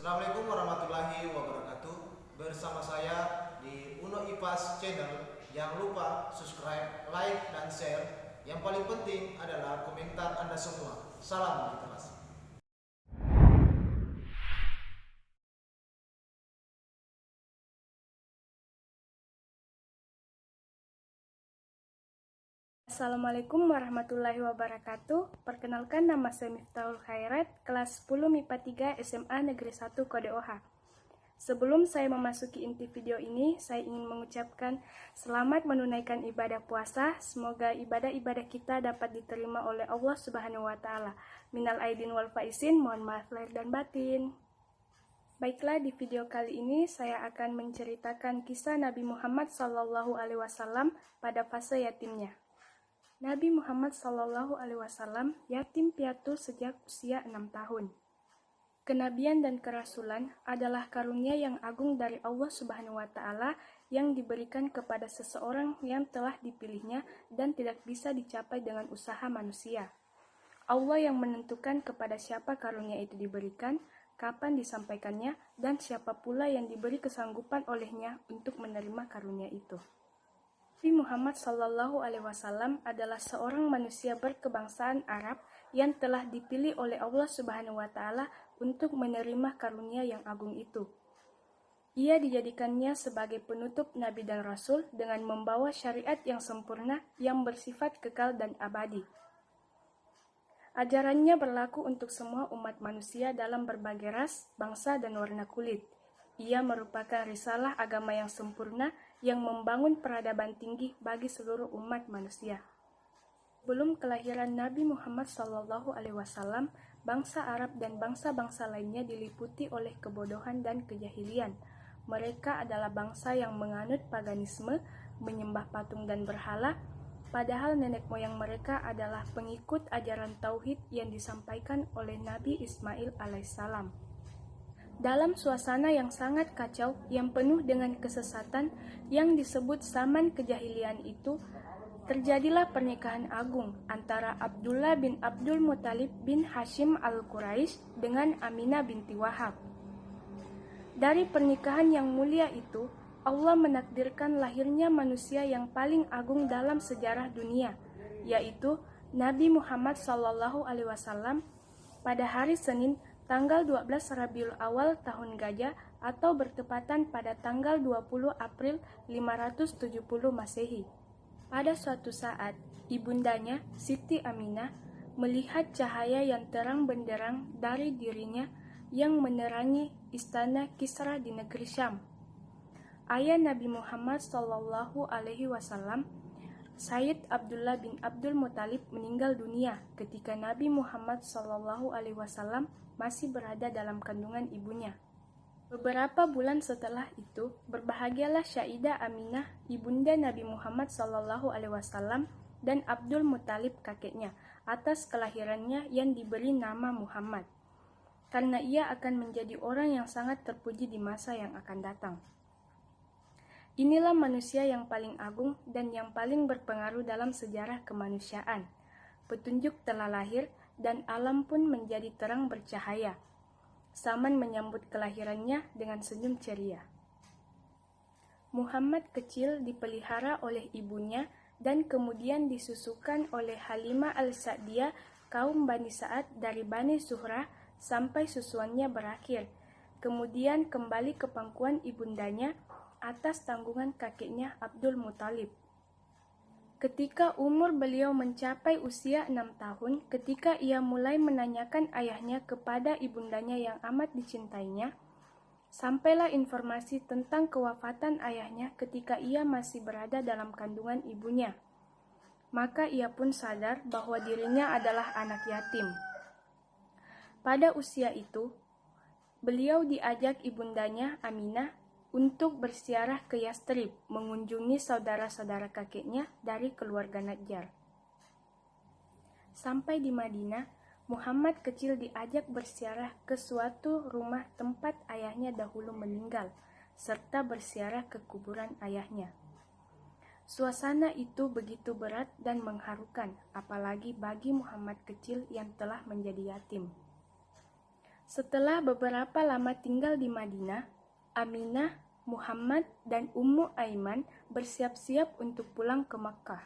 Assalamualaikum warahmatullahi wabarakatuh. Bersama saya di Uno IPAS Channel. Jangan lupa subscribe, like, dan share. Yang paling penting adalah komentar Anda semua. Salam literasi. Assalamualaikum warahmatullahi wabarakatuh. Perkenalkan, nama saya Miftahul Khairat, kelas 10 MIPA 3 SMA Negeri 1 Kode OH. Sebelum saya memasuki inti video ini, saya ingin mengucapkan selamat menunaikan ibadah puasa. Semoga ibadah-ibadah kita dapat diterima oleh Allah Subhanahu wa taala. Minal aidin wal faizin, mohon maaf lahir dan batin. Baiklah, di video kali ini saya akan menceritakan kisah Nabi Muhammad SAW pada fase yatimnya. Nabi Muhammad SAW yatim piatu sejak usia 6 tahun. Kenabian dan kerasulan adalah karunia yang agung dari Allah Subhanahu wa taala yang diberikan kepada seseorang yang telah dipilihnya dan tidak bisa dicapai dengan usaha manusia. Allah yang menentukan kepada siapa karunia itu diberikan, kapan disampaikannya, dan siapa pula yang diberi kesanggupan olehnya untuk menerima karunia itu. Nabi Muhammad SAW adalah seorang manusia berkebangsaan Arab yang telah dipilih oleh Allah Subhanahu wa taala untuk menerima karunia yang agung itu. Ia dijadikannya sebagai penutup nabi dan rasul dengan membawa syariat yang sempurna yang bersifat kekal dan abadi. Ajarannya berlaku untuk semua umat manusia dalam berbagai ras, bangsa, dan warna kulit. Ia merupakan risalah agama yang sempurna yang membangun peradaban tinggi bagi seluruh umat manusia. Sebelum kelahiran Nabi Muhammad SAW, bangsa Arab dan bangsa-bangsa lainnya diliputi oleh kebodohan dan kejahilian. Mereka adalah bangsa yang menganut paganisme, menyembah patung dan berhala, padahal nenek moyang mereka adalah pengikut ajaran tauhid yang disampaikan oleh Nabi Ismail alaihissalam. Dalam suasana yang sangat kacau yang penuh dengan kesesatan yang disebut zaman kejahilian itu, terjadilah pernikahan agung antara Abdullah bin Abdul Muthalib bin Hashim al-Quraisy dengan Aminah binti Wahab. Dari pernikahan yang mulia itu, Allah menakdirkan lahirnya manusia yang paling agung dalam sejarah dunia, yaitu Nabi Muhammad SAW pada hari Senin tanggal 12 Rabiul Awal tahun Gajah atau bertepatan pada tanggal 20 April 570 Masehi. Pada suatu saat, ibundanya, Siti Aminah, melihat cahaya yang terang benderang dari dirinya yang menerangi istana Kisra di negeri Syam. Ayah Nabi Muhammad SAW, Sayyid Abdullah bin Abdul Muthalib, meninggal dunia ketika Nabi Muhammad SAW masih berada dalam kandungan ibunya. Beberapa bulan setelah itu, berbahagialah Syaidah Aminah, ibunda Nabi Muhammad SAW, dan Abdul Muthalib kakeknya, atas kelahirannya yang diberi nama Muhammad, karena ia akan menjadi orang yang sangat terpuji di masa yang akan datang. Inilah manusia yang paling agung dan yang paling berpengaruh dalam sejarah kemanusiaan. Petunjuk telah lahir dan alam pun menjadi terang bercahaya. Saman menyambut kelahirannya dengan senyum ceria. Muhammad kecil dipelihara oleh ibunya dan kemudian disusukan oleh Halimah al-Sa'diyah kaum Bani Sa'ad dari Bani Zuhrah sampai susuannya berakhir. Kemudian kembali ke pangkuan ibundanya atas tanggungan kakeknya Abdul Muthalib. Ketika umur beliau mencapai usia 6 tahun, ketika ia mulai menanyakan ayahnya kepada ibundanya yang amat dicintainya, sampailah informasi tentang kewafatan ayahnya ketika ia masih berada dalam kandungan ibunya. Maka ia pun sadar bahwa dirinya adalah anak yatim. Pada usia itu, beliau diajak ibundanya Aminah untuk berziarah ke Yastrib, mengunjungi saudara-saudara kakeknya dari keluarga Najjar. Sampai di Madinah, Muhammad kecil diajak berziarah ke suatu rumah tempat ayahnya dahulu meninggal, serta berziarah ke kuburan ayahnya. Suasana itu begitu berat dan mengharukan, apalagi bagi Muhammad kecil yang telah menjadi yatim. Setelah beberapa lama tinggal di Madinah, Aminah, Muhammad, dan Ummu Aiman bersiap-siap untuk pulang ke Makkah.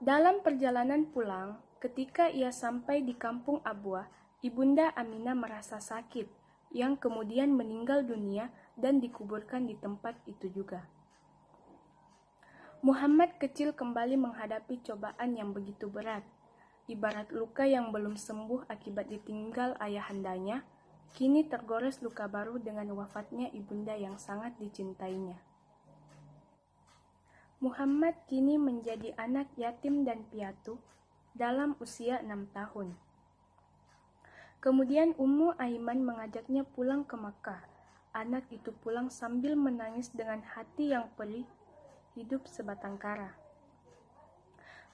Dalam perjalanan pulang, ketika ia sampai di kampung Abwah, Ibunda Aminah merasa sakit, yang kemudian meninggal dunia dan dikuburkan di tempat itu juga. Muhammad kecil kembali menghadapi cobaan yang begitu berat. Ibarat luka yang belum sembuh akibat ditinggal ayahandanya, kini tergores luka baru dengan wafatnya ibunda yang sangat dicintainya. Muhammad kini menjadi anak yatim dan piatu dalam usia 6 tahun. Kemudian Ummu Aiman mengajaknya pulang ke Makkah. Anak itu pulang sambil menangis dengan hati yang perih, hidup sebatang kara.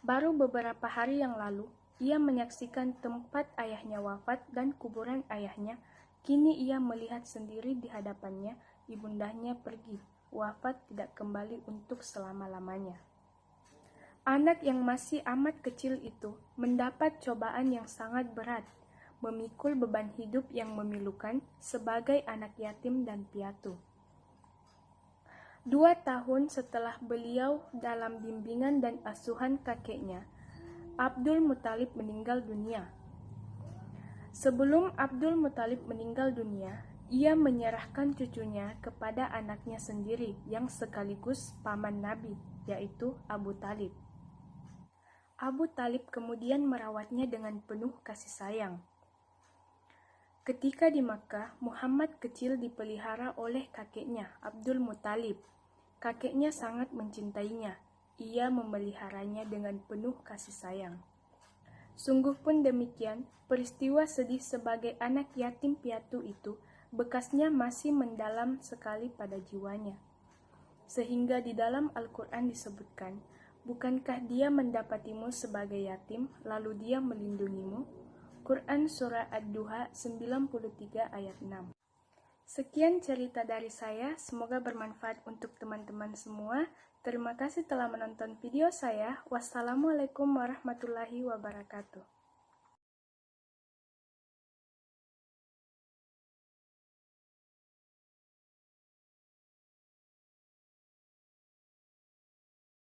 Baru beberapa hari yang lalu, ia menyaksikan tempat ayahnya wafat dan kuburan ayahnya. Kini ia melihat sendiri di hadapannya, ibundanya pergi, wafat tidak kembali untuk selama-lamanya. Anak yang masih amat kecil itu mendapat cobaan yang sangat berat, memikul beban hidup yang memilukan sebagai anak yatim dan piatu. 2 tahun setelah beliau dalam bimbingan dan asuhan kakeknya, Abdul Muthalib meninggal dunia. Sebelum Abdul Muthalib meninggal dunia, ia menyerahkan cucunya kepada anaknya sendiri yang sekaligus paman Nabi, yaitu Abu Talib. Abu Talib kemudian merawatnya dengan penuh kasih sayang. Ketika di Makkah, Muhammad kecil dipelihara oleh kakeknya, Abdul Muthalib. Kakeknya sangat mencintainya. Ia memeliharanya dengan penuh kasih sayang. Sungguh pun demikian, peristiwa sedih sebagai anak yatim piatu itu bekasnya masih mendalam sekali pada jiwanya. Sehingga di dalam Al-Quran disebutkan, bukankah dia mendapatimu sebagai yatim, lalu dia melindungimu? Quran Surah Ad-Duha 93 ayat 6. Sekian cerita dari saya, semoga bermanfaat untuk teman-teman semua. Terima kasih telah menonton video saya. Wassalamualaikum warahmatullahi wabarakatuh.